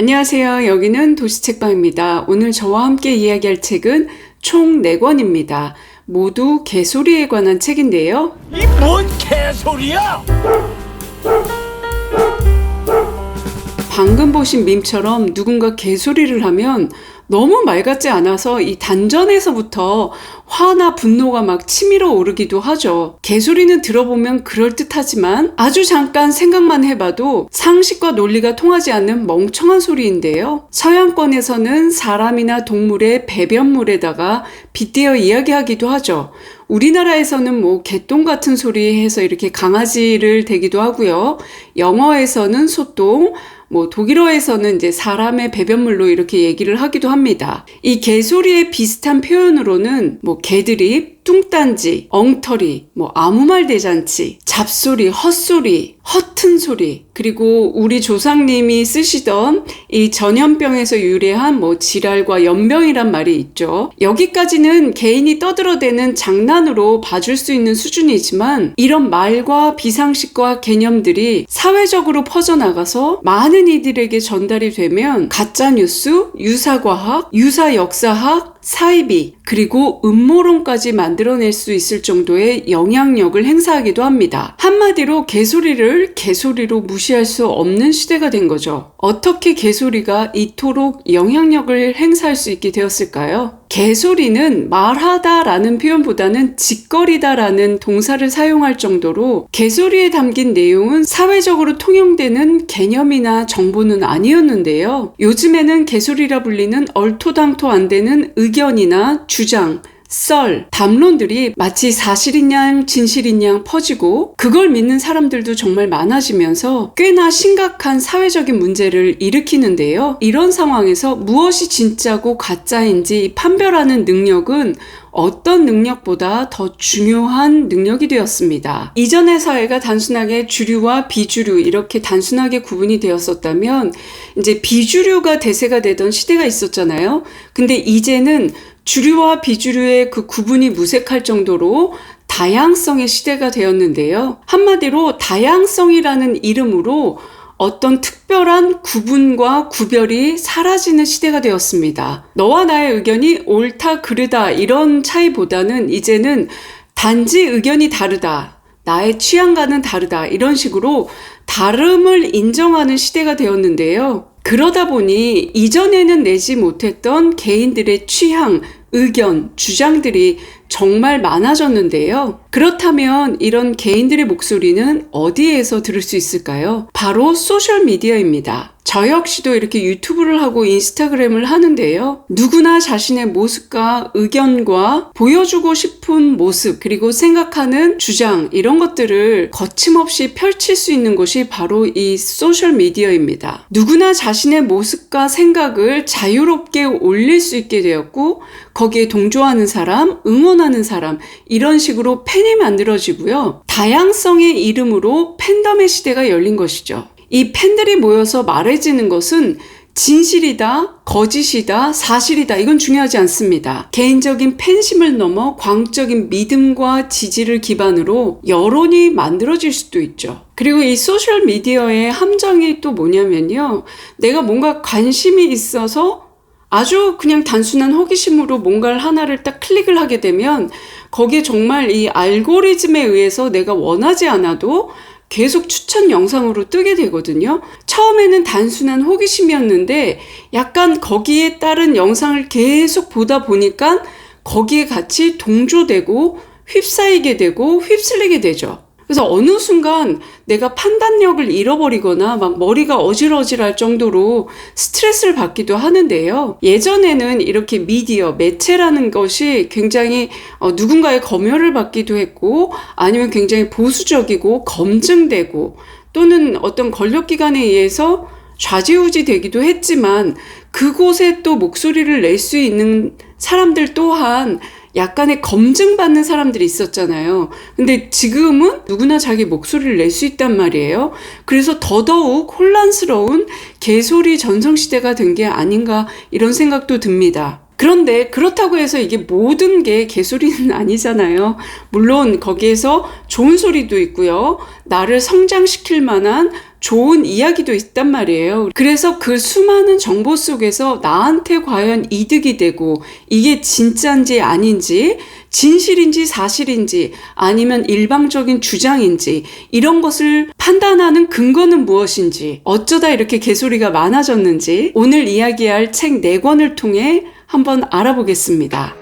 안녕하세요. 여기는 도시책방입니다. 오늘 저와 함께 이야기할 책은 총 4권입니다. 모두 개소리에 관한 책인데요. 이 뭔 개소리야! 방금 보신 밈처럼 누군가 개소리를 하면 너무 말 같지 않아서 이 단전에서부터 화나 분노가 막 치밀어 오르기도 하죠. 개소리는 들어보면 그럴듯하지만 아주 잠깐 생각만 해봐도 상식과 논리가 통하지 않는 멍청한 소리인데요. 서양권에서는 사람이나 동물의 배변물에다가 빗대어 이야기하기도 하죠. 우리나라에서는 개똥 같은 소리 해서 이렇게 강아지를 대기도 하고요. 영어에서는 소똥, 독일어에서는 이제 사람의 배변물로 이렇게 얘기를 하기도 합니다. 이 개소리에 비슷한 표현으로는 개드립, 뚱딴지, 엉터리, 아무 말 대잔치, 잡소리, 헛소리, 허튼 소리, 그리고 우리 조상님이 쓰시던 이 전염병에서 유래한 질알과 연병이란 말이 있죠. 여기까지는 개인이 떠들어대는 장난으로 봐줄 수 있는 수준이지만 이런 말과 비상식과 개념들이 사회적으로 퍼져나가서 많은 이들에게 전달이 되면 가짜뉴스, 유사과학, 유사역사학, 사이비, 그리고 음모론까지 만들어낼 수 있을 정도의 영향력을 행사하기도 합니다. 한마디로 개소리를 개소리로 무시할 수 없는 시대가 된 거죠. 어떻게 개소리가 이토록 영향력을 행사할 수 있게 되었을까요? 개소리는 말하다라는 표현보다는 짓거리다라는 동사를 사용할 정도로 개소리에 담긴 내용은 사회적으로 통용되는 개념이나 정보는 아니었는데요. 요즘에는 개소리라 불리는 얼토당토 안 되는 의견이나 주장, 썰, 담론들이 마치 사실인 양 진실인 양 퍼지고 그걸 믿는 사람들도 정말 많아지면서 꽤나 심각한 사회적인 문제를 일으키는데요. 이런 상황에서 무엇이 진짜고 가짜인지 판별하는 능력은 어떤 능력보다 더 중요한 능력이 되었습니다. 이전의 사회가 단순하게 주류와 비주류 이렇게 단순하게 구분이 되었었다면 이제 비주류가 대세가 되던 시대가 있었잖아요. 근데 이제는 주류와 비주류의 그 구분이 무색할 정도로 다양성의 시대가 되었는데요. 한마디로 다양성이라는 이름으로 어떤 특별한 구분과 구별이 사라지는 시대가 되었습니다. 너와 나의 의견이 옳다 그르다 이런 차이보다는 이제는 단지 의견이 다르다, 나의 취향과는 다르다 이런 식으로 다름을 인정하는 시대가 되었는데요. 그러다 보니 이전에는 내지 못했던 개인들의 취향, 의견, 주장들이 정말 많아졌는데요. 그렇다면 이런 개인들의 목소리는 어디에서 들을 수 있을까요? 바로 소셜미디어입니다. 저 역시도 이렇게 유튜브를 하고 인스타그램을 하는데요. 누구나 자신의 모습과 의견과 보여주고 싶은 모습 그리고 생각하는 주장 이런 것들을 거침없이 펼칠 수 있는 곳이 바로 이 소셜미디어입니다. 누구나 자신의 모습과 생각을 자유롭게 올릴 수 있게 되었고 거기에 동조하는 사람, 응원하는 사람 이런 식으로 팬이 만들어지고요. 다양성의 이름으로 팬덤의 시대가 열린 것이죠. 이 팬들이 모여서 말해지는 것은 진실이다, 거짓이다, 사실이다 이건 중요하지 않습니다. 개인적인 팬심을 넘어 광적인 믿음과 지지를 기반으로 여론이 만들어질 수도 있죠. 그리고 이 소셜미디어의 함정이 또 뭐냐면요. 내가 뭔가 관심이 있어서 아주 그냥 단순한 호기심으로 뭔가를 하나를 딱 클릭을 하게 되면 거기에 정말 이 알고리즘에 의해서 내가 원하지 않아도 계속 추천 영상으로 뜨게 되거든요. 처음에는 단순한 호기심이었는데 약간 거기에 따른 영상을 계속 보다 보니까 거기에 같이 동조되고 휩싸이게 되고 휩쓸리게 되죠. 그래서 어느 순간 내가 판단력을 잃어버리거나 막 머리가 어질어질할 정도로 스트레스를 받기도 하는데요. 예전에는 이렇게 미디어, 매체라는 것이 굉장히 누군가의 검열을 받기도 했고 아니면 굉장히 보수적이고 검증되고 또는 어떤 권력기관에 의해서 좌지우지 되기도 했지만 그곳에 또 목소리를 낼 수 있는 사람들 또한 약간의 검증받는 사람들이 있었잖아요. 근데 지금은 누구나 자기 목소리를 낼 수 있단 말이에요. 그래서 더더욱 혼란스러운 개소리 전성시대가 된 게 아닌가 이런 생각도 듭니다. 그런데 그렇다고 해서 이게 모든 게 개소리는 아니잖아요. 물론 거기에서 좋은 소리도 있고요. 나를 성장시킬 만한 좋은 이야기도 있단 말이에요. 그래서 그 수많은 정보 속에서 나한테 과연 이득이 되고 이게 진짜인지 아닌지, 진실인지 사실인지 아니면 일방적인 주장인지 이런 것을 판단하는 근거는 무엇인지, 어쩌다 이렇게 개소리가 많아졌는지 오늘 이야기할 책 4권을 통해 한번 알아보겠습니다.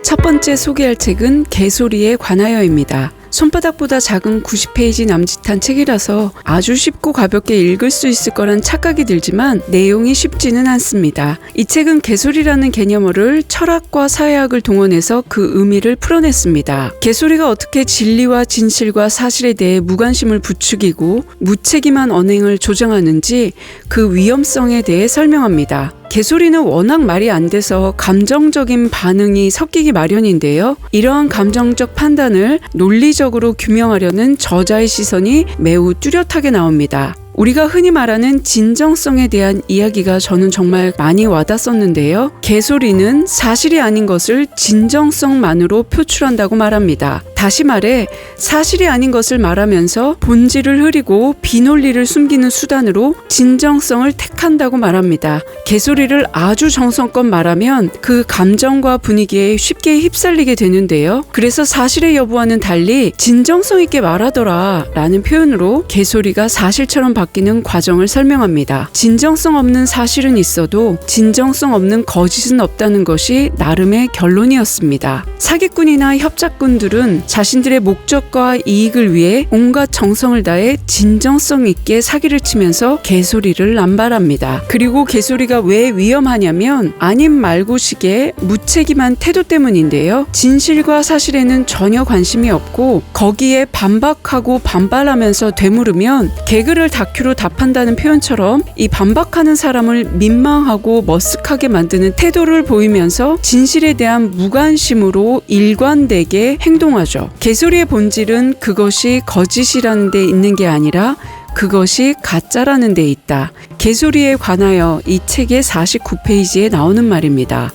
첫 번째 소개할 책은 개소리에 관하여입니다. 손바닥보다 작은 90페이지 남짓한 책이라서 아주 쉽고 가볍게 읽을 수 있을 거란 착각이 들지만 내용이 쉽지는 않습니다. 이 책은 개소리라는 개념어를 철학과 사회학을 동원해서 그 의미를 풀어냈습니다. 개소리가 어떻게 진리와 진실과 사실에 대해 무관심을 부추기고 무책임한 언행을 조장하는지 그 위험성에 대해 설명합니다. 개소리는 워낙 말이 안 돼서 감정적인 반응이 섞이기 마련인데요. 이러한 감정적 판단을 논리적으로 규명하려는 저자의 시선이 매우 뚜렷하게 나옵니다. 우리가 흔히 말하는 진정성에 대한 이야기가 저는 정말 많이 와닿았었는데요. 개소리는 사실이 아닌 것을 진정성만으로 표출한다고 말합니다. 다시 말해 사실이 아닌 것을 말하면서 본질을 흐리고 비논리를 숨기는 수단으로 진정성을 택한다고 말합니다. 개소리를 아주 정성껏 말하면 그 감정과 분위기에 쉽게 휩쓸리게 되는데요. 그래서 사실의 여부와는 달리 진정성 있게 말하더라 라는 표현으로 개소리가 사실처럼 바뀌는 과정을 설명합니다. 진정성 없는 사실은 있어도 진정성 없는 거짓은 없다는 것이 나름의 결론이었습니다. 사기꾼이나 협작꾼들은 자신들의 목적과 이익을 위해 온갖 정성을 다해 진정성 있게 사기를 치면서 개소리를 남발합니다. 그리고 개소리가 왜 위험하냐면 아님 말고식의 무책임한 태도 때문인데요. 진실과 사실에는 전혀 관심이 없고 거기에 반박하고 반발하면서 되물으면 개그를 다큐로 답한다는 표현처럼 이 반박하는 사람을 민망하고 머쓱하게 만드는 태도를 보이면서 진실에 대한 무관심으로 일관되게 행동하죠. 개소리의 본질은 그것이 거짓이라는 데 있는 게 아니라 그것이 가짜라는 데 있다. 개소리에 관하여 이 책의 49페이지에 나오는 말입니다.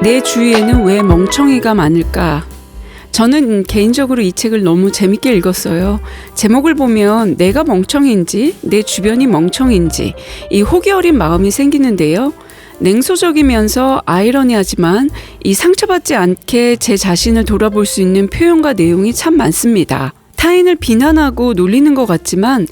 내 주위에는 왜 멍청이가 많을까? 저는 개인적으로 이 책을 너무 재밌게 읽었어요. 제목을 보면 내가 멍청인지 내 주변이 멍청인지 이 호기 어린 마음이 생기는데요. 냉소적이면서 아이러니하지만 이 상처받지 않게 제 자신을 돌아볼 수 있는 표현과 내용이 참 많습니다. 타인을 비난하고 놀리는 것 같지만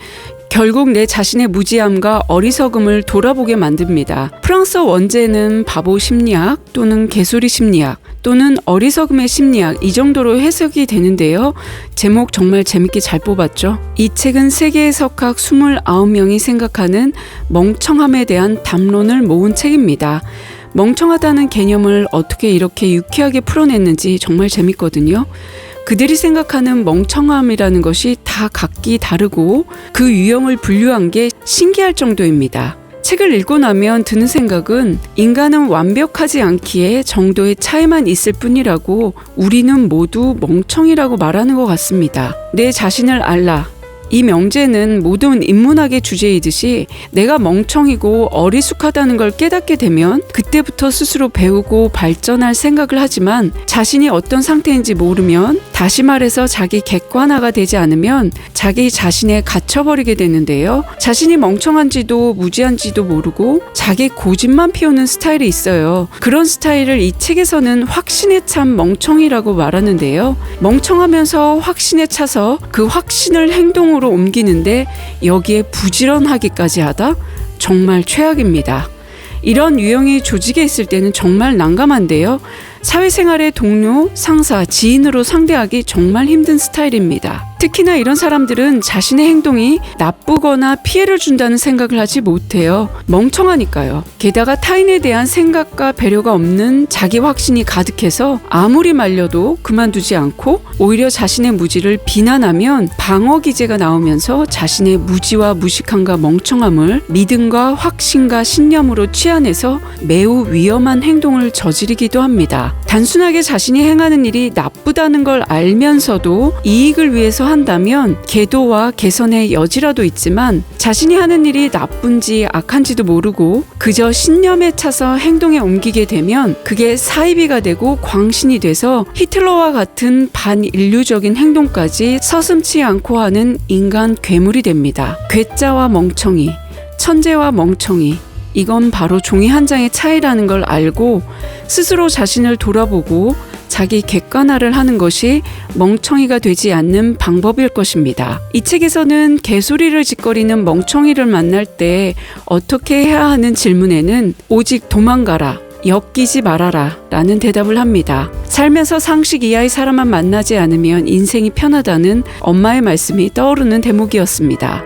결국 내 자신의 무지함과 어리석음을 돌아보게 만듭니다. 프랑스어 원제는 바보 심리학 또는 개소리 심리학 또는 어리석음의 심리학 이 정도로 해석이 되는데요. 제목 정말 재밌게 잘 뽑았죠. 이 책은 세계의 석학 29명이 생각하는 멍청함에 대한 담론을 모은 책입니다. 멍청하다는 개념을 어떻게 이렇게 유쾌하게 풀어냈는지 정말 재밌거든요. 그들이 생각하는 멍청함이라는 것이 다 각기 다르고 그 유형을 분류한 게 신기할 정도입니다. 책을 읽고 나면 드는 생각은 인간은 완벽하지 않기에 정도의 차이만 있을 뿐이라고 우리는 모두 멍청이라고 말하는 것 같습니다. 내 자신을 알라. 이 명제는 모든 인문학의 주제이듯이 내가 멍청이고 어리숙하다는 걸 깨닫게 되면 그때부터 스스로 배우고 발전할 생각을 하지만 자신이 어떤 상태인지 모르면, 다시 말해서 자기 객관화가 되지 않으면 자기 자신에 갇혀버리게 되는데요. 자신이 멍청한지도 무지한지도 모르고 자기 고집만 피우는 스타일이 있어요. 그런 스타일을 이 책에서는 확신에 찬 멍청이라고 말하는데요. 멍청하면서 확신에 차서 그 확신을 행동으로 옮기는데 여기에 부지런하기까지 하다? 정말 최악입니다. 이런 유형이 조직에 있을 때는 정말 난감한데요. 사회생활의 동료, 상사, 지인으로 상대하기 정말 힘든 스타일입니다. 특히나 이런 사람들은 자신의 행동이 나쁘거나 피해를 준다는 생각을 하지 못해요. 멍청하니까요. 게다가 타인에 대한 생각과 배려가 없는 자기 확신이 가득해서 아무리 말려도 그만두지 않고 오히려 자신의 무지를 비난하면 방어 기제가 나오면서 자신의 무지와 무식함과 멍청함을 믿음과 확신과 신념으로 취한해서 매우 위험한 행동을 저지르기도 합니다. 단순하게 자신이 행하는 일이 나쁘다는 걸 알면서도 이익을 위해서 한다면 계도와 개선의 여지라도 있지만 자신이 하는 일이 나쁜지 악한지도 모르고 그저 신념에 차서 행동에 옮기게 되면 그게 사이비가 되고 광신이 돼서 히틀러와 같은 반인류적인 행동까지 서슴지 않고 하는 인간 괴물이 됩니다. 괴짜와 멍청이, 천재와 멍청이, 이건 바로 종이 한 장의 차이라는 걸 알고 스스로 자신을 돌아보고 자기 객관화를 하는 것이 멍청이가 되지 않는 방법일 것입니다. 이 책에서는 개소리를 짓거리는 멍청이를 만날 때 어떻게 해야 하는 질문에는 오직 도망가라, 엮이지 말아라 라는 대답을 합니다. 살면서 상식 이하의 사람만 만나지 않으면 인생이 편하다는 엄마의 말씀이 떠오르는 대목이었습니다.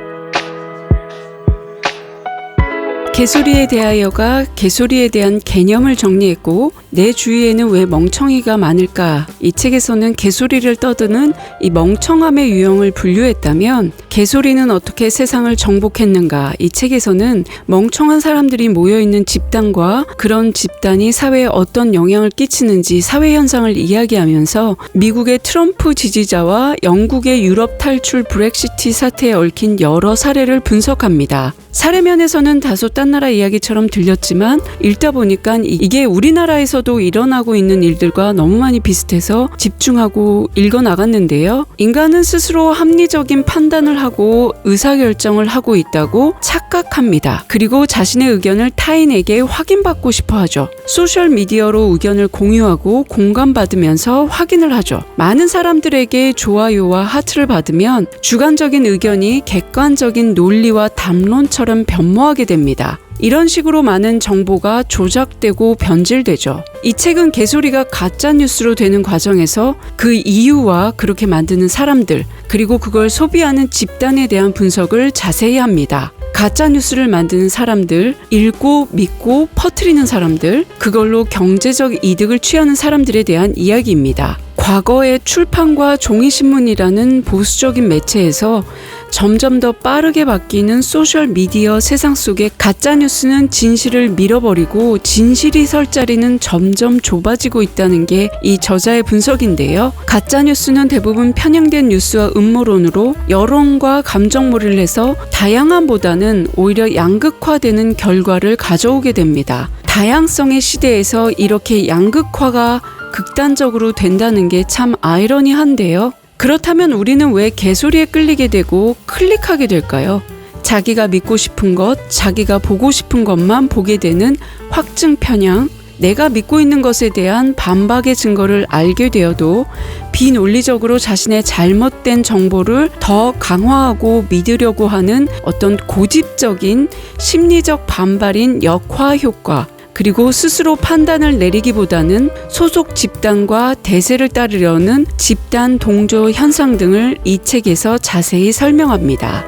개소리에 대하여가 개소리에 대한 개념을 정리했고 내 주위에는 왜 멍청이가 많을까? 이 책에서는 개소리를 떠드는 이 멍청함의 유형을 분류했다면 개소리는 어떻게 세상을 정복했는가? 이 책에서는 멍청한 사람들이 모여있는 집단과 그런 집단이 사회에 어떤 영향을 끼치는지 사회 현상을 이야기하면서 미국의 트럼프 지지자와 영국의 유럽 탈출 브렉시트 사태에 얽힌 여러 사례를 분석합니다. 사례면에서는 다소 딴 나라 이야기처럼 들렸지만 읽다 보니까 이게 우리나라에서도 일어나고 있는 일들과 너무 많이 비슷해서 집중하고 읽어나갔는데요. 인간은 스스로 합리적인 판단을 하고 의사결정을 하고 있다고 착각합니다. 그리고 자신의 의견을 타인에게 확인받고 싶어 하죠. 소셜미디어로 의견을 공유하고 공감받으면서 확인을 하죠. 많은 사람들에게 좋아요와 하트를 받으면 주관적인 의견이 객관적인 논리와 담론처럼 변모하게 됩니다. 이런 식으로 많은 정보가 조작되고 변질되죠. 이 책은 개소리가 가짜뉴스로 되는 과정에서 그 이유와 그렇게 만드는 사람들, 그리고 그걸 소비하는 집단에 대한 분석을 자세히 합니다. 가짜뉴스를 만드는 사람들, 읽고 믿고 퍼뜨리는 사람들, 그걸로 경제적 이득을 취하는 사람들에 대한 이야기입니다. 과거의 출판과 종이신문이라는 보수적인 매체에서 점점 더 빠르게 바뀌는 소셜미디어 세상 속에 가짜뉴스는 진실을 밀어버리고 진실이 설 자리는 점점 좁아지고 있다는 게 이 저자의 분석인데요. 가짜뉴스는 대부분 편향된 뉴스와 음모론으로 여론과 감정몰이를 해서 다양함보다는 오히려 양극화되는 결과를 가져오게 됩니다. 다양성의 시대에서 이렇게 양극화가 극단적으로 된다는 게 참 아이러니한데요. 그렇다면 우리는 왜 개소리에 끌리게 되고 클릭하게 될까요? 자기가 믿고 싶은 것, 자기가 보고 싶은 것만 보게 되는 확증 편향, 내가 믿고 있는 것에 대한 반박의 증거를 알게 되어도 비논리적으로 자신의 잘못된 정보를 더 강화하고 믿으려고 하는 어떤 고집적인 심리적 반발인 역화 효과, 그리고 스스로 판단을 내리기보다는 소속 집단과 대세를 따르려는 집단 동조 현상 등을 이 책에서 자세히 설명합니다.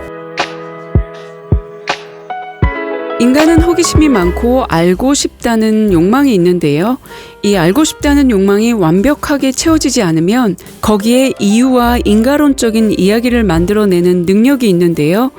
인간은 호기심이 많고 알고 싶다는 욕망이 있는데요. 이 알고 싶다는 욕망이 완벽하게 채워지지 않으면 거기에 이유와 인과론적인 이야기를 만들어내는 능력이 있는데요.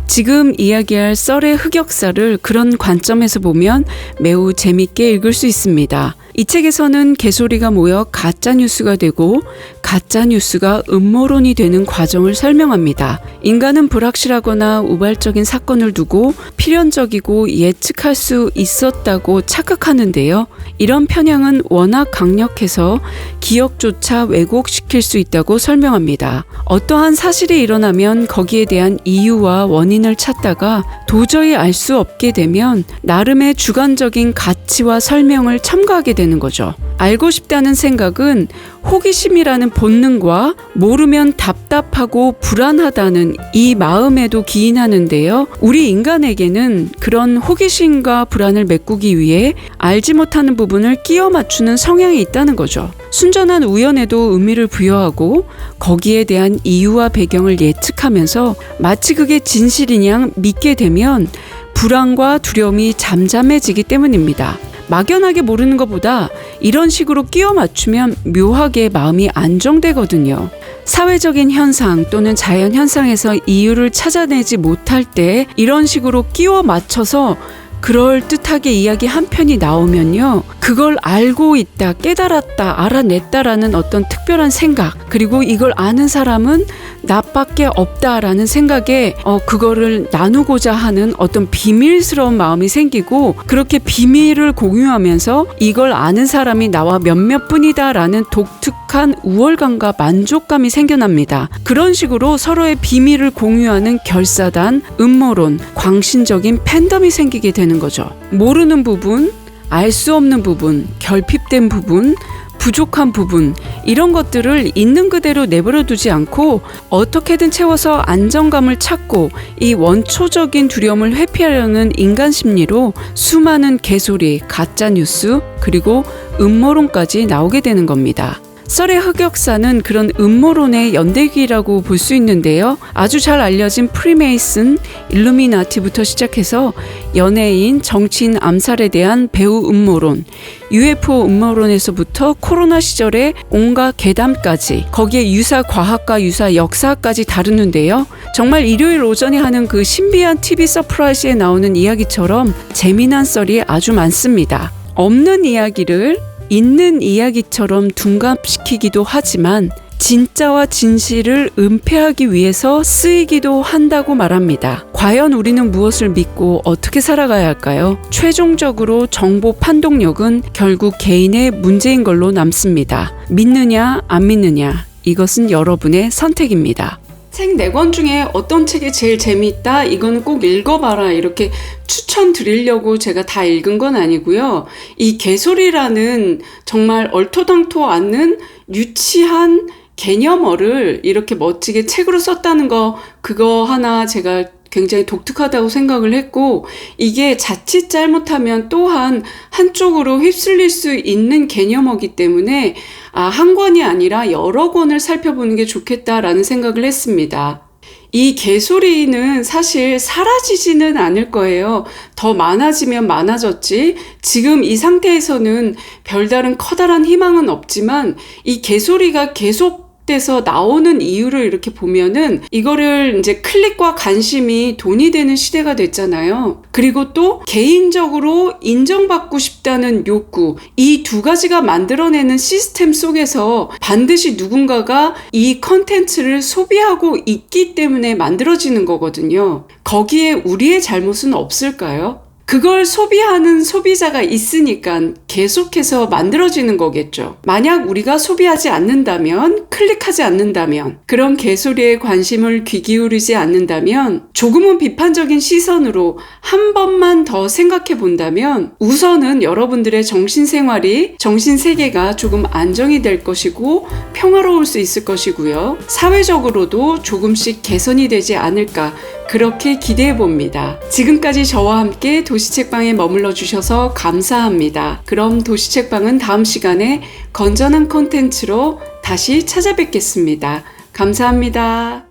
지금 이야기할 썰의 흑역사를 그런 관점에서 보면 매우 재밌게 읽을 수 있습니다. 이 책에서는 개소리가 모여 가짜뉴스가 되고 가짜뉴스가 음모론이 되는 과정을 설명합니다. 인간은 불확실하거나 우발적인 사건을 두고 필연적이고 예측할 수 있었다고 착각하는데요. 이런 편향은 워낙 강력해서 기억조차 왜곡시킬 수 있다고 설명합니다. 어떠한 사실이 일어나면 거기에 대한 이유와 원인을 찾다가 도저히 알 수 없게 되면 나름의 주관적인 가치와 설명을 첨가하게 되는 거죠. 알고 싶다는 생각은 호기심이라는 본능과 모르면 답답하고 불안하다는 이 마음에도 기인하는데요. 우리 인간에게는 그런 호기심과 불안을 메꾸기 위해 알지 못하는 부분을 끼워 맞추는 성향이 있다는 거죠. 순전한 우연에도 의미를 부여하고 거기에 대한 이유와 배경을 예측하면서 마치 그게 진실인 양 믿게 되면 불안과 두려움이 잠잠해지기 때문입니다. 막연하게 모르는 것보다 이런 식으로 끼워 맞추면 묘하게 마음이 안정되거든요. 사회적인 현상 또는 자연 현상에서 이유를 찾아내지 못할 때 이런 식으로 끼워 맞춰서 그럴듯하게 이야기 한 편이 나오면요, 그걸 알고 있다, 깨달았다, 알아냈다라는 어떤 특별한 생각, 그리고 이걸 아는 사람은 나밖에 없다라는 생각에 그거를 나누고자 하는 어떤 비밀스러운 마음이 생기고, 그렇게 비밀을 공유하면서 이걸 아는 사람이 나와 몇몇 분이다라는 독특한 우월감과 만족감이 생겨납니다. 그런 식으로 서로의 비밀을 공유하는 결사단, 음모론, 광신적인 팬덤이 생기게 되는 거죠. 모르는 부분, 알 수 없는 부분, 결핍된 부분, 부족한 부분, 이런 것들을 있는 그대로 내버려 두지 않고 어떻게든 채워서 안정감을 찾고 이 원초적인 두려움을 회피하려는 인간 심리로 수많은 개소리, 가짜뉴스, 그리고 음모론까지 나오게 되는 겁니다. 썰의 흑역사는 그런 음모론의 연대기라고 볼 수 있는데요. 아주 잘 알려진 프리메이슨, 일루미나티부터 시작해서 연예인, 정치인 암살에 대한 배우 음모론, UFO 음모론에서부터 코로나 시절의 온갖 괴담까지, 거기에 유사 과학과 유사 역사까지 다루는데요. 정말 일요일 오전에 하는 그 신비한 TV 서프라이즈에 나오는 이야기처럼 재미난 썰이 아주 많습니다. 없는 이야기를 있는 이야기처럼 둔갑시키기도 하지만 진짜와 진실을 은폐하기 위해서 쓰이기도 한다고 말합니다. 과연 우리는 무엇을 믿고 어떻게 살아가야 할까요? 최종적으로 정보 판독력은 결국 개인의 문제인 걸로 남습니다. 믿느냐 안 믿느냐, 이것은 여러분의 선택입니다. 책 4권 중에 어떤 책이 제일 재미있다, 이건 꼭 읽어봐라, 이렇게 추천드리려고 제가 다 읽은 건 아니고요. 이 개소리라는 정말 얼토당토 않는 유치한 개념어를 이렇게 멋지게 책으로 썼다는 거, 그거 하나 제가 굉장히 독특하다고 생각을 했고, 이게 자칫 잘못하면 또한 한쪽으로 휩쓸릴 수 있는 개념어기 때문에 한 권이 아니라 여러 권을 살펴보는 게 좋겠다라는 생각을 했습니다. 이 개소리는 사실 사라지지는 않을 거예요. 더 많아지면 많아졌지, 지금 이 상태에서는 별다른 커다란 희망은 없지만 이 개소리가 계속 돼서 나오는 이유를 이렇게 보면은 이거를 이제 클릭과 관심이 돈이 되는 시대가 됐잖아요. 그리고 또 개인적으로 인정받고 싶다는 욕구, 이 두 가지가 만들어내는 시스템 속에서 반드시 누군가가 이 컨텐츠를 소비하고 있기 때문에 만들어지는 거거든요. 거기에 우리의 잘못은 없을까요? 그걸 소비하는 소비자가 있으니까 계속해서 만들어지는 거겠죠. 만약 우리가 소비하지 않는다면, 클릭하지 않는다면, 그런 개소리에 관심을 귀 기울이지 않는다면, 조금은 비판적인 시선으로 한 번만 더 생각해 본다면 우선은 여러분들의 정신생활이, 정신세계가 조금 안정이 될 것이고 평화로울 수 있을 것이고요. 사회적으로도 조금씩 개선이 되지 않을까, 그렇게 기대해 봅니다. 지금까지 저와 함께 도시책방에 머물러 주셔서 감사합니다. 그럼 도시책방은 다음 시간에 건전한 콘텐츠로 다시 찾아뵙겠습니다. 감사합니다.